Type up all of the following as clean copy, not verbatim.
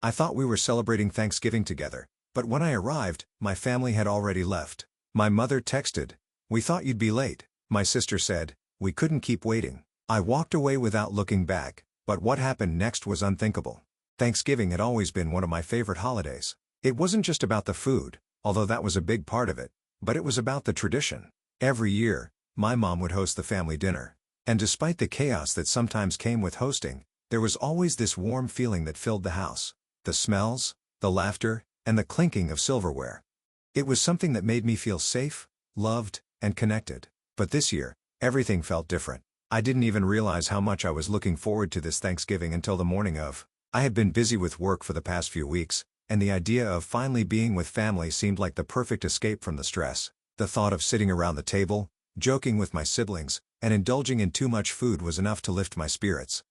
I thought we were celebrating Thanksgiving together, but when I arrived, my family had already left. My mother texted, "We thought you'd be late." My sister said, "We couldn't keep waiting." I walked away without looking back, but what happened next was unthinkable. Thanksgiving had always been one of my favorite holidays. It wasn't just about the food, although that was a big part of it, but it was about the tradition. Every year, my mom would host the family dinner. And despite the chaos that sometimes came with hosting, there was always this warm feeling that filled the house. The smells, the laughter, and the clinking of silverware. It was something that made me feel safe, loved, and connected. But this year, everything felt different. I didn't even realize how much I was looking forward to this Thanksgiving until the morning of. I had been busy with work for the past few weeks, and the idea of finally being with family seemed like the perfect escape from the stress. The thought of sitting around the table, joking with my siblings, and indulging in too much food was enough to lift my spirits.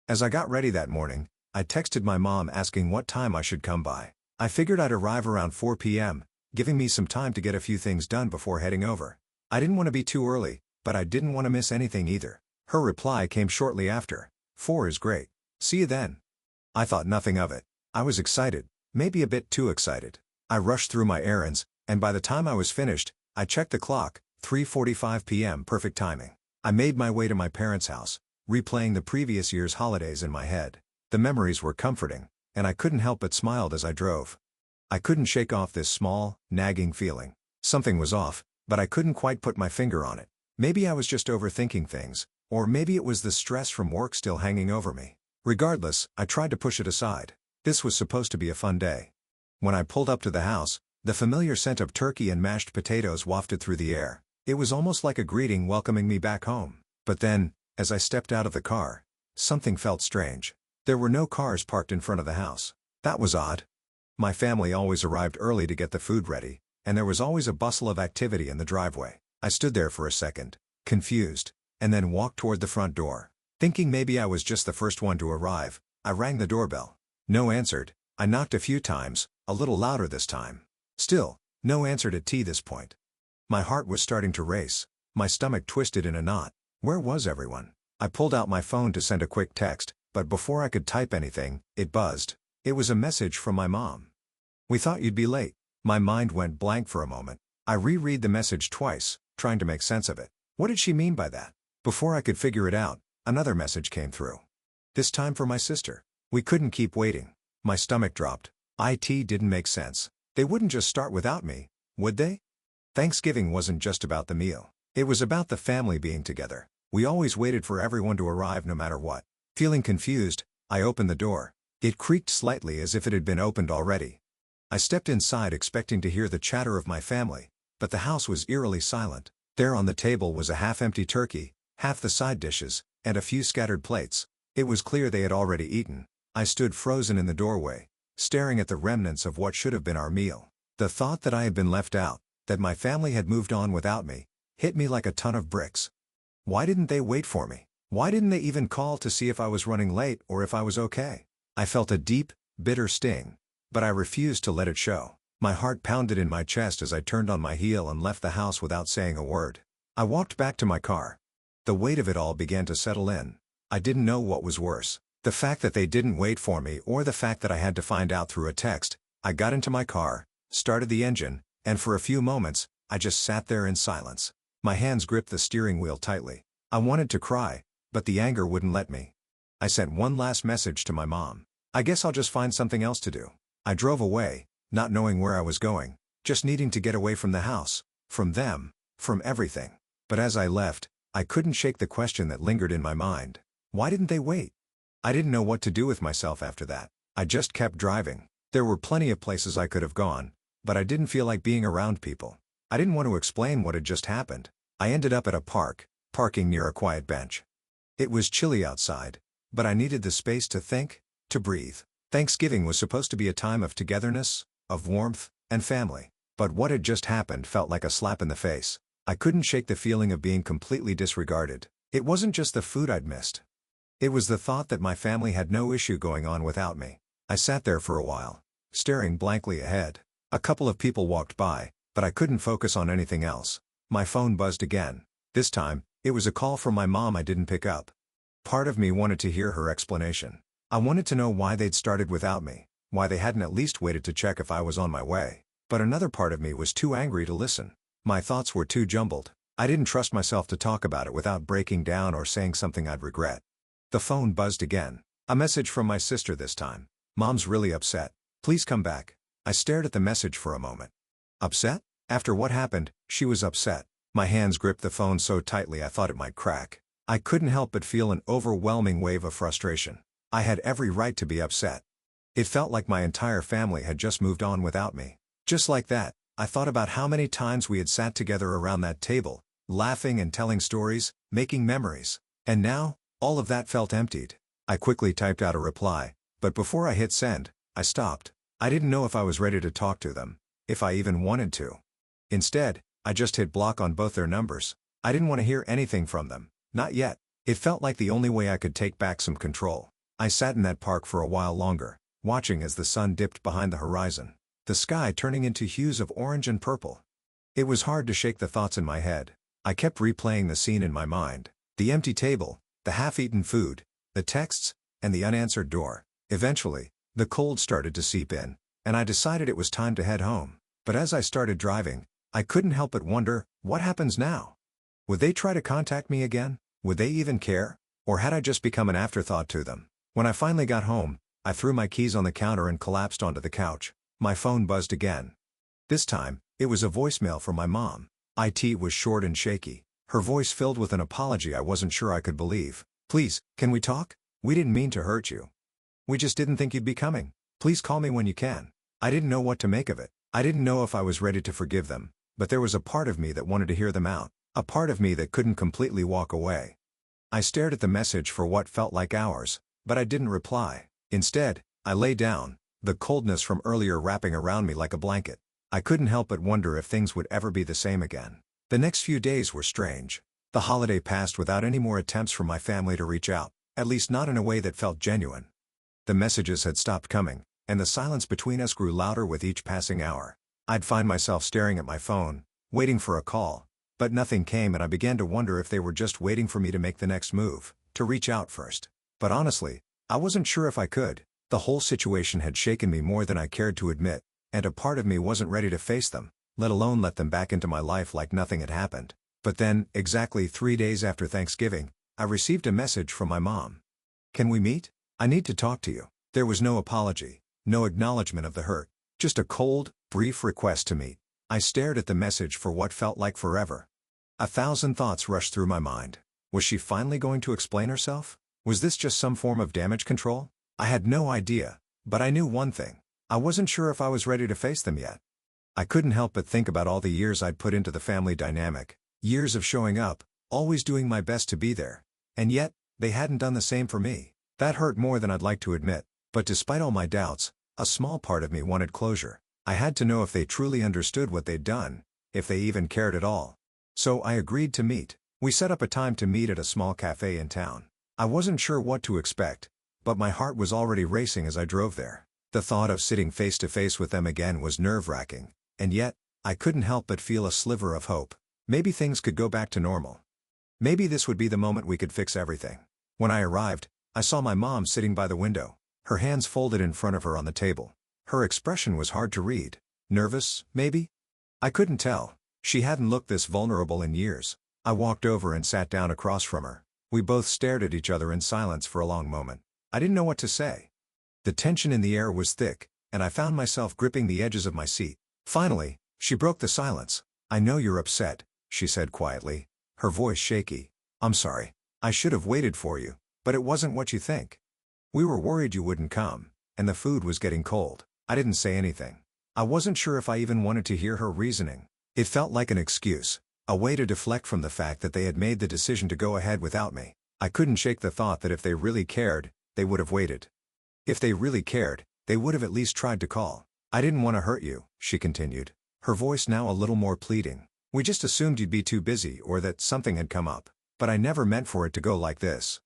As I got ready that morning, I texted my mom asking what time I should come by. I figured I'd arrive around 4 p.m., giving me some time to get a few things done before heading over. I didn't want to be too early, but I didn't want to miss anything either. Her reply came shortly after. 4 is great. See you then. I thought nothing of it. I was excited, maybe a bit too excited. I rushed through my errands, and by the time I was finished, I checked the clock, 3:45 p.m. perfect timing. I made my way to my parents' house, replaying the previous year's holidays in my head. The memories were comforting, and I couldn't help but smile as I drove. I couldn't shake off this small, nagging feeling. Something was off, but I couldn't quite put my finger on it. Maybe I was just overthinking things, or maybe it was the stress from work still hanging over me. Regardless, I tried to push it aside. This was supposed to be a fun day. When I pulled up to the house, the familiar scent of turkey and mashed potatoes wafted through the air. It was almost like a greeting welcoming me back home. But then, as I stepped out of the car, something felt strange. There were no cars parked in front of the house. That was odd. My family always arrived early to get the food ready, and there was always a bustle of activity in the driveway. I stood there for a second, confused, and then walked toward the front door. Thinking maybe I was just the first one to arrive, I rang the doorbell. No answered. I knocked a few times, a little louder this time. Still, no answered at this point. My heart was starting to race. My stomach twisted in a knot. Where was everyone? I pulled out my phone to send a quick text, but before I could type anything, it buzzed. It was a message from my mom. "We thought you'd be late." My mind went blank for a moment. I reread the message twice, trying to make sense of it. What did she mean by that? Before I could figure it out, another message came through. This time for my sister. We couldn't keep waiting. My stomach dropped. It didn't make sense. They wouldn't just start without me, would they? Thanksgiving wasn't just about the meal. It was about the family being together. We always waited for everyone to arrive no matter what. Feeling confused, I opened the door. It creaked slightly as if it had been opened already. I stepped inside expecting to hear the chatter of my family, but the house was eerily silent. There on the table was a half-empty turkey, half the side dishes, and a few scattered plates. It was clear they had already eaten. I stood frozen in the doorway, staring at the remnants of what should have been our meal. The thought that I had been left out, that my family had moved on without me, hit me like a ton of bricks. Why didn't they wait for me? Why didn't they even call to see if I was running late or if I was okay? I felt a deep, bitter sting, but I refused to let it show. My heart pounded in my chest as I turned on my heel and left the house without saying a word. I walked back to my car. The weight of it all began to settle in. I didn't know what was worse. The fact that they didn't wait for me or the fact that I had to find out through a text. I got into my car, started the engine, and for a few moments, I just sat there in silence. My hands gripped the steering wheel tightly. I wanted to cry, but the anger wouldn't let me. I sent one last message to my mom. "I guess I'll just find something else to do." I drove away, not knowing where I was going, just needing to get away from the house, from them, from everything. But as I left, I couldn't shake the question that lingered in my mind. Why didn't they wait? I didn't know what to do with myself after that. I just kept driving. There were plenty of places I could have gone, but I didn't feel like being around people. I didn't want to explain what had just happened. I ended up at a park, parking near a quiet bench. It was chilly outside, but I needed the space to think, to breathe. Thanksgiving was supposed to be a time of togetherness, of warmth, and family. But what had just happened felt like a slap in the face. I couldn't shake the feeling of being completely disregarded. It wasn't just the food I'd missed. It was the thought that my family had no issue going on without me. I sat there for a while, staring blankly ahead. A couple of people walked by, but I couldn't focus on anything else. My phone buzzed again. This time, it was a call from my mom I didn't pick up. Part of me wanted to hear her explanation. I wanted to know why they'd started without me. why they hadn't at least waited to check if I was on my way. But another part of me was too angry to listen. My thoughts were too jumbled. I didn't trust myself to talk about it without breaking down or saying something I'd regret. The phone buzzed again. A message from my sister this time. "Mom's really upset. Please come back." I stared at the message for a moment. Upset? After what happened, she was upset. My hands gripped the phone so tightly I thought it might crack. I couldn't help but feel an overwhelming wave of frustration. I had every right to be upset. It felt like my entire family had just moved on without me. Just like that, I thought about how many times we had sat together around that table, laughing and telling stories, making memories. And now, all of that felt emptied. I quickly typed out a reply, but before I hit send, I stopped. I didn't know if I was ready to talk to them, if I even wanted to. Instead, I just hit block on both their numbers. I didn't want to hear anything from them, not yet. It felt like the only way I could take back some control. I sat in that park for a while longer, watching as the sun dipped behind the horizon, the sky turning into hues of orange and purple. It was hard to shake the thoughts in my head. I kept replaying the scene in my mind. The empty table, the half-eaten food, the texts, and the unanswered door. Eventually, the cold started to seep in, and I decided it was time to head home. But as I started driving, I couldn't help but wonder, what happens now? Would they try to contact me again? Would they even care? Or had I just become an afterthought to them? When I finally got home, I threw my keys on the counter and collapsed onto the couch. My phone buzzed again. This time, it was a voicemail from my mom. It was short and shaky, her voice filled with an apology I wasn't sure I could believe. "Please, can we talk? We didn't mean to hurt you. We just didn't think you'd be coming. Please call me when you can." I didn't know what to make of it. I didn't know if I was ready to forgive them, but there was a part of me that wanted to hear them out, a part of me that couldn't completely walk away. I stared at the message for what felt like hours, but I didn't reply. Instead, I lay down, the coldness from earlier wrapping around me like a blanket. I couldn't help but wonder if things would ever be the same again. The next few days were strange. The holiday passed without any more attempts from my family to reach out, at least not in a way that felt genuine. The messages had stopped coming, and the silence between us grew louder with each passing hour. I'd find myself staring at my phone, waiting for a call, but nothing came, and I began to wonder if they were just waiting for me to make the next move, to reach out first. But honestly, I wasn't sure if I could. The whole situation had shaken me more than I cared to admit, and a part of me wasn't ready to face them, let alone let them back into my life like nothing had happened. But then, exactly 3 days after Thanksgiving, I received a message from my mom. "Can we meet? I need to talk to you." There was no apology, no acknowledgement of the hurt, just a cold, brief request to meet. I stared at the message for what felt like forever. 1,000 thoughts rushed through my mind. Was she finally going to explain herself? Was this just some form of damage control? I had no idea, but I knew one thing. I wasn't sure if I was ready to face them yet. I couldn't help but think about all the years I'd put into the family dynamic, years of showing up, always doing my best to be there. And yet, they hadn't done the same for me. That hurt more than I'd like to admit, but despite all my doubts, a small part of me wanted closure. I had to know if they truly understood what they'd done, if they even cared at all. So I agreed to meet. We set up a time to meet at a small cafe in town. I wasn't sure what to expect, but my heart was already racing as I drove there. The thought of sitting face to face with them again was nerve-wracking, and yet, I couldn't help but feel a sliver of hope. Maybe things could go back to normal. Maybe this would be the moment we could fix everything. When I arrived, I saw my mom sitting by the window, her hands folded in front of her on the table. Her expression was hard to read. Nervous, maybe? I couldn't tell. She hadn't looked this vulnerable in years. I walked over and sat down across from her. We both stared at each other in silence for a long moment. I didn't know what to say. The tension in the air was thick, and I found myself gripping the edges of my seat. Finally, she broke the silence. "I know you're upset," she said quietly, her voice shaky. "I'm sorry. I should have waited for you, but it wasn't what you think. We were worried you wouldn't come, and the food was getting cold." I didn't say anything. I wasn't sure if I even wanted to hear her reasoning. It felt like an excuse, a way to deflect from the fact that they had made the decision to go ahead without me. I couldn't shake the thought that if they really cared, they would have waited. If they really cared, they would have at least tried to call. "I didn't want to hurt you," she continued, her voice now a little more pleading. "We just assumed you'd be too busy or that something had come up. But I never meant for it to go like this."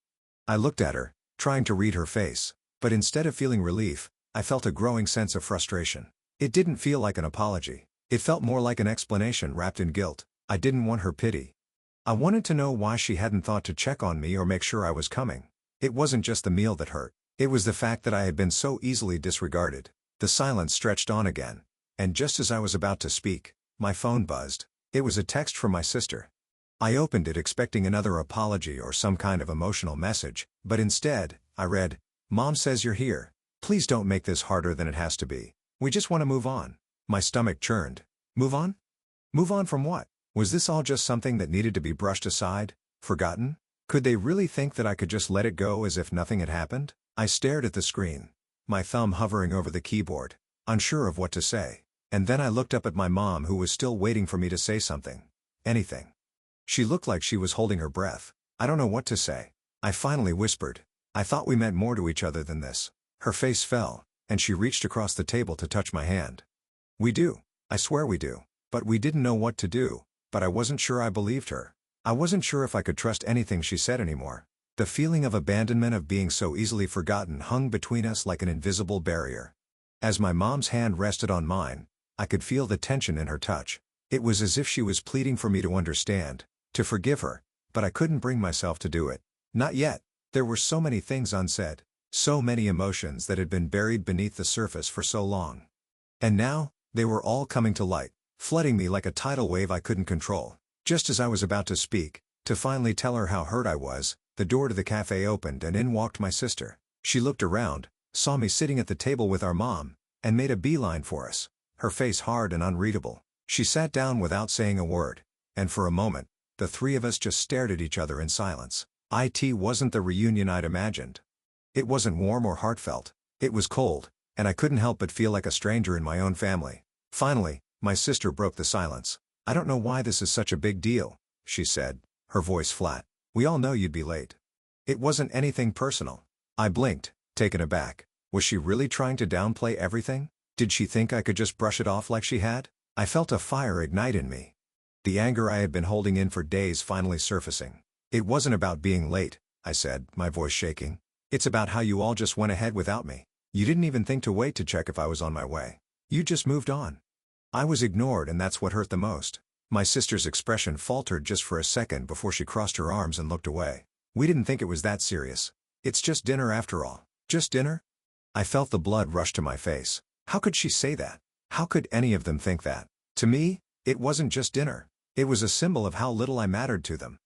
I looked at her, trying to read her face, but instead of feeling relief, I felt a growing sense of frustration. It didn't feel like an apology. It felt more like an explanation wrapped in guilt. I didn't want her pity. I wanted to know why she hadn't thought to check on me or make sure I was coming. It wasn't just the meal that hurt. It was the fact that I had been so easily disregarded. The silence stretched on again. And just as I was about to speak, my phone buzzed. It was a text from my sister. I opened it expecting another apology or some kind of emotional message, but instead, I read, "Mom says you're here. Please don't make this harder than it has to be. We just want to move on." My stomach churned. Move on? Move on from what? Was this all just something that needed to be brushed aside? Forgotten? Could they really think that I could just let it go as if nothing had happened? I stared at the screen, my thumb hovering over the keyboard, unsure of what to say. And then I looked up at my mom, who was still waiting for me to say something. Anything. She looked like she was holding her breath. I don't know what to say. I finally whispered, "I thought we meant more to each other than this." Her face fell, and she reached across the table to touch my hand. "We do. I swear we do." But we didn't know what to do, but I wasn't sure I believed her. I wasn't sure if I could trust anything she said anymore. The feeling of abandonment, of being so easily forgotten, hung between us like an invisible barrier. As my mom's hand rested on mine, I could feel the tension in her touch. It was as if she was pleading for me to understand, to forgive her, but I couldn't bring myself to do it. Not yet. There were so many things unsaid, so many emotions that had been buried beneath the surface for so long. And now, they were all coming to light, flooding me like a tidal wave I couldn't control. Just as I was about to speak, to finally tell her how hurt I was, the door to the cafe opened and in walked my sister. She looked around, saw me sitting at the table with our mom, and made a beeline for us, her face hard and unreadable. She sat down without saying a word, and for a moment, the three of us just stared at each other in silence. It wasn't the reunion I'd imagined. It wasn't warm or heartfelt. It was cold, and I couldn't help but feel like a stranger in my own family. Finally, my sister broke the silence. "I don't know why this is such a big deal," she said, her voice flat. "We all know you'd be late." It wasn't anything personal. I blinked, taken aback. Was she really trying to downplay everything? Did she think I could just brush it off like she had? I felt a fire ignite in me. The anger I had been holding in for days finally surfacing. "It wasn't about being late," I said, my voice shaking. "It's about how you all just went ahead without me. You didn't even think to wait to check if I was on my way. You just moved on." I was ignored, and that's what hurt the most. My sister's expression faltered just for a second before she crossed her arms and looked away. "We didn't think it was that serious. It's just dinner after all." "Just dinner?" I felt the blood rush to my face. How could she say that? How could any of them think that? To me, it wasn't just dinner. It was a symbol of how little I mattered to them.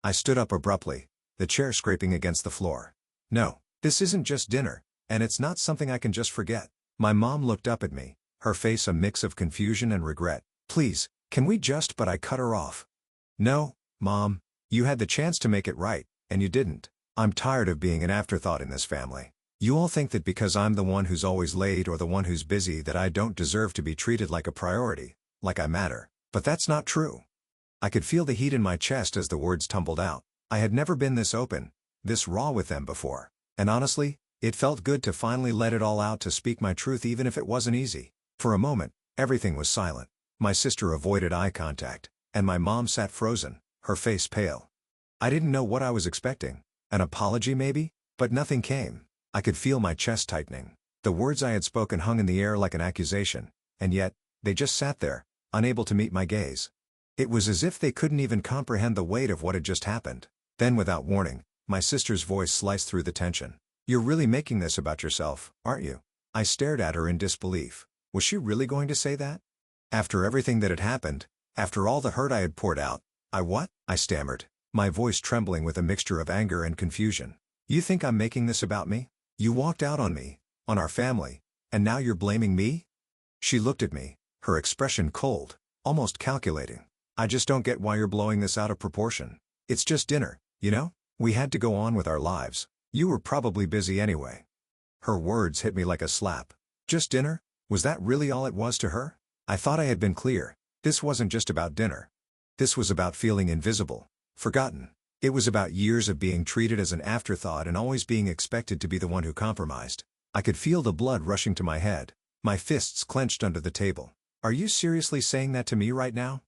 I stood up abruptly, the chair scraping against the floor. "No, this isn't just dinner, and it's not something I can just forget." My mom looked up at me, her face a mix of confusion and regret. "Please, can we just—" But I cut her off. "No, Mom, you had the chance to make it right, and you didn't. I'm tired of being an afterthought in this family. You all think that because I'm the one who's always late or the one who's busy that I don't deserve to be treated like a priority, like I matter. But that's not true." I could feel the heat in my chest as the words tumbled out. I had never been this open, this raw with them before. And honestly, it felt good to finally let it all out, to speak my truth even if it wasn't easy. For a moment, everything was silent. My sister avoided eye contact, and my mom sat frozen, her face pale. I didn't know what I was expecting. An apology maybe? But nothing came. I could feel my chest tightening. The words I had spoken hung in the air like an accusation, and yet, they just sat there, unable to meet my gaze. It was as if they couldn't even comprehend the weight of what had just happened. Then, without warning, my sister's voice sliced through the tension. "You're really making this about yourself, aren't you?" I stared at her in disbelief. Was she really going to say that? After everything that had happened, after all the hurt I had poured out, what? I stammered, my voice trembling with a mixture of anger and confusion. "You think I'm making this about me? You walked out on me, on our family, and now you're blaming me?" She looked at me, her expression cold, almost calculating. "I just don't get why you're blowing this out of proportion. It's just dinner, you know? We had to go on with our lives. You were probably busy anyway." Her words hit me like a slap. Just dinner? Was that really all it was to her? I thought I had been clear. This wasn't just about dinner. This was about feeling invisible, forgotten. It was about years of being treated as an afterthought and always being expected to be the one who compromised. I could feel the blood rushing to my head, my fists clenched under the table. "Are you seriously saying that to me right now?"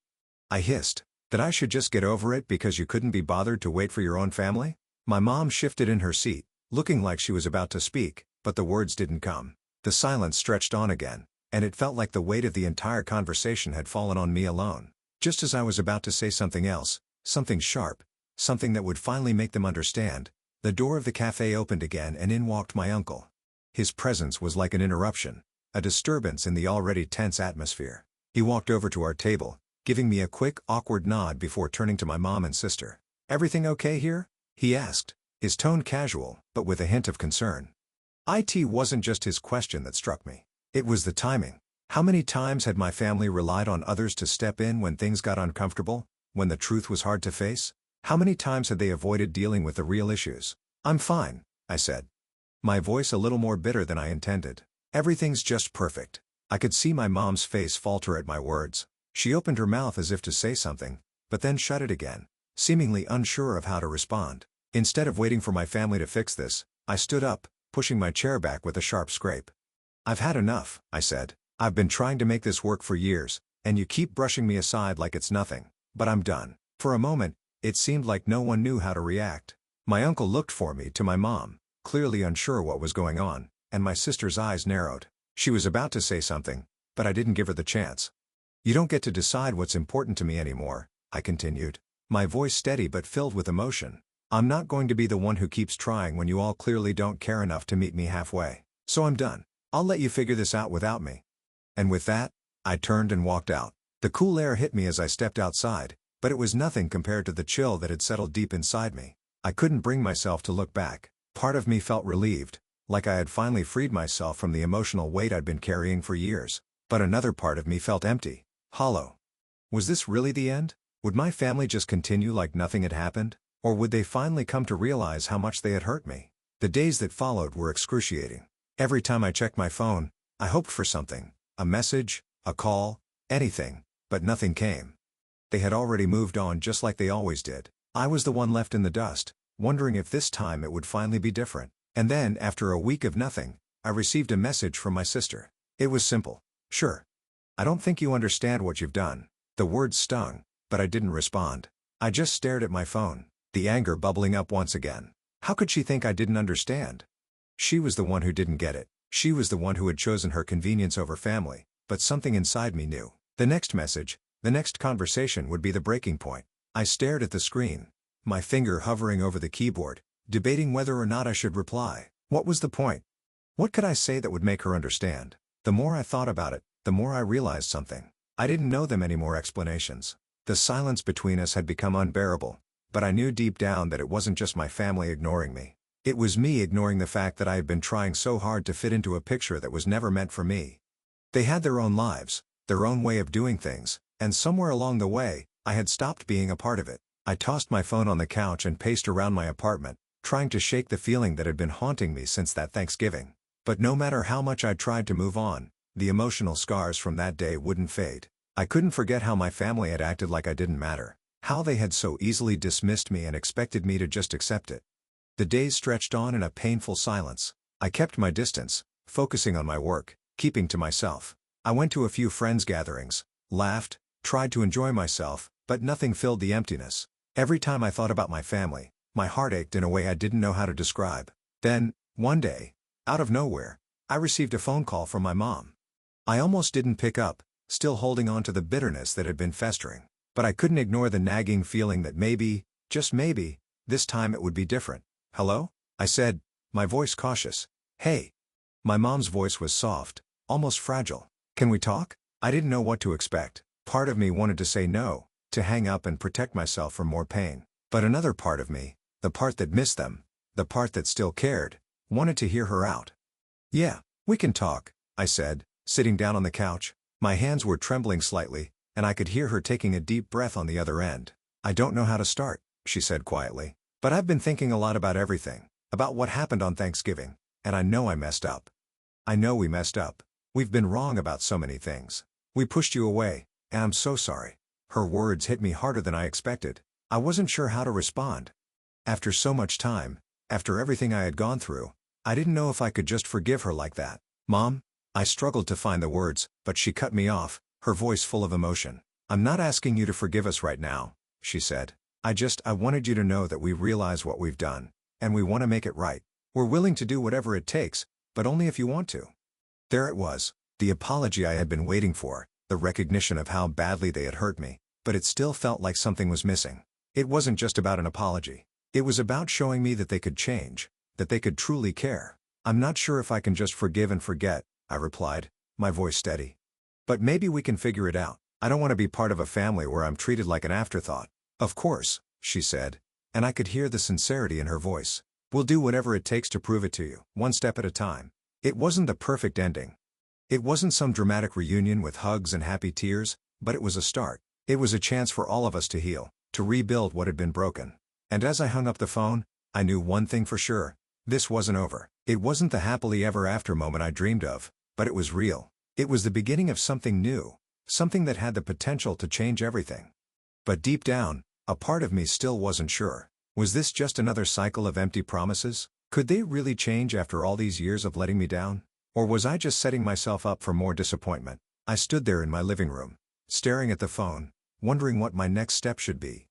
I hissed. "That I should just get over it because you couldn't be bothered to wait for your own family?" My mom shifted in her seat, looking like she was about to speak, but the words didn't come. The silence stretched on again, and it felt like the weight of the entire conversation had fallen on me alone. Just as I was about to say something else, something sharp, something that would finally make them understand, the door of the cafe opened again and in walked my uncle. His presence was like an interruption. a disturbance in the already tense atmosphere. He walked over to our table, giving me a quick, awkward nod before turning to my mom and sister. "Everything okay here?" he asked, his tone casual, but with a hint of concern. It wasn't just his question that struck me. It was the timing. How many times had my family relied on others to step in when things got uncomfortable, when the truth was hard to face? How many times had they avoided dealing with the real issues? "I'm fine," I said, my voice a little more bitter than I intended. "Everything's just perfect." I could see my mom's face falter at my words. She opened her mouth as if to say something, but then shut it again, seemingly unsure of how to respond. Instead of waiting for my family to fix this, I stood up, pushing my chair back with a sharp scrape. "I've had enough," I said. "I've been trying to make this work for years, and you keep brushing me aside like it's nothing. But I'm done." For a moment, it seemed like no one knew how to react. My uncle looked for me to my mom, clearly unsure what was going on, and my sister's eyes narrowed. She was about to say something, but I didn't give her the chance. "You don't get to decide what's important to me anymore," I continued, my voice steady but filled with emotion. "I'm not going to be the one who keeps trying when you all clearly don't care enough to meet me halfway. So I'm done. I'll let you figure this out without me." And with that, I turned and walked out. The cool air hit me as I stepped outside, but it was nothing compared to the chill that had settled deep inside me. I couldn't bring myself to look back. Part of me felt relieved, like I had finally freed myself from the emotional weight I'd been carrying for years. But another part of me felt empty, hollow. Was this really the end? Would my family just continue like nothing had happened? Or would they finally come to realize how much they had hurt me? The days that followed were excruciating. Every time I checked my phone, I hoped for something, a message, a call, anything, but nothing came. They had already moved on just like they always did. I was the one left in the dust, wondering if this time it would finally be different. And then, after a week of nothing, I received a message from my sister. It was simple. "Sure. I don't think you understand what you've done." The words stung, but I didn't respond. I just stared at my phone, the anger bubbling up once again. How could she think I didn't understand? She was the one who didn't get it. She was the one who had chosen her convenience over family, but something inside me knew. The next message, the next conversation would be the breaking point. I stared at the screen, my finger hovering over the keyboard, debating whether or not I should reply. What was the point? What could I say that would make her understand? The more I thought about it, the more I realized something. I didn't know them any more explanations. The silence between us had become unbearable, but I knew deep down that it wasn't just my family ignoring me. It was me ignoring the fact that I had been trying so hard to fit into a picture that was never meant for me. They had their own lives, their own way of doing things, and somewhere along the way, I had stopped being a part of it. I tossed my phone on the couch and paced around my apartment, trying to shake the feeling that had been haunting me since that Thanksgiving. But no matter how much I tried to move on, the emotional scars from that day wouldn't fade. I couldn't forget how my family had acted like I didn't matter, how they had so easily dismissed me and expected me to just accept it. The days stretched on in a painful silence. I kept my distance, focusing on my work, keeping to myself. I went to a few friends' gatherings, laughed, tried to enjoy myself, but nothing filled the emptiness. Every time I thought about my family, my heart ached in a way I didn't know how to describe. Then, one day, out of nowhere, I received a phone call from my mom. I almost didn't pick up, still holding on to the bitterness that had been festering. But I couldn't ignore the nagging feeling that maybe, just maybe, this time it would be different. "Hello?" I said, my voice cautious. "Hey." My mom's voice was soft, almost fragile. "Can we talk?" I didn't know what to expect. Part of me wanted to say no, to hang up and protect myself from more pain. But another part of me, the part that missed them, the part that still cared, wanted to hear her out. "Yeah, we can talk," I said, sitting down on the couch. My hands were trembling slightly, and I could hear her taking a deep breath on the other end. "I don't know how to start," she said quietly. "But I've been thinking a lot about everything, about what happened on Thanksgiving, and I know I messed up. I know we messed up. We've been wrong about so many things. We pushed you away, and I'm so sorry." Her words hit me harder than I expected. I wasn't sure how to respond. After so much time, after everything I had gone through, I didn't know if I could just forgive her like that. "Mom?" I struggled to find the words, but she cut me off, her voice full of emotion. "I'm not asking you to forgive us right now," she said. I wanted you to know that we realize what we've done, and we want to make it right. We're willing to do whatever it takes, but only if you want to." There it was, the apology I had been waiting for, the recognition of how badly they had hurt me, but it still felt like something was missing. It wasn't just about an apology. It was about showing me that they could change, that they could truly care. "I'm not sure if I can just forgive and forget," I replied, my voice steady. But maybe we can figure it out. I don't want to be part of a family where I'm treated like an afterthought. Of course, she said, and I could hear the sincerity in her voice. We'll do whatever it takes to prove it to you, one step at a time. It wasn't the perfect ending. It wasn't some dramatic reunion with hugs and happy tears, but it was a start. It was a chance for all of us to heal, to rebuild what had been broken. And as I hung up the phone, I knew one thing for sure. This wasn't over. It wasn't the happily ever after moment I dreamed of, but it was real. It was the beginning of something new, something that had the potential to change everything. But deep down, a part of me still wasn't sure. Was this just another cycle of empty promises? Could they really change after all these years of letting me down? Or was I just setting myself up for more disappointment? I stood there in my living room, staring at the phone, wondering what my next step should be.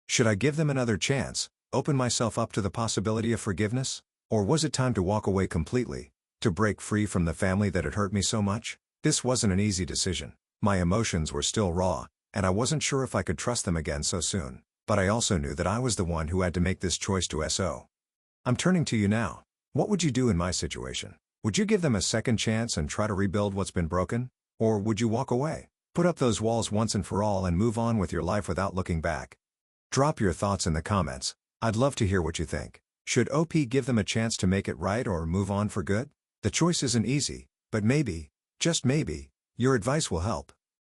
Should I give them another chance, open myself up to the possibility of forgiveness? Or was it time to walk away completely, to break free from the family that had hurt me so much? This wasn't an easy decision. My emotions were still raw, and I wasn't sure if I could trust them again so soon. But I also knew that I was the one who had to make this choice to SO. I'm turning to you now. What would you do in my situation? Would you give them a second chance and try to rebuild what's been broken? Or would you walk away, put up those walls once and for all and move on with your life without looking back? Drop your thoughts in the comments. I'd love to hear what you think. Should OP give them a chance to make it right or move on for good? The choice isn't easy, but maybe, just maybe, your advice will help.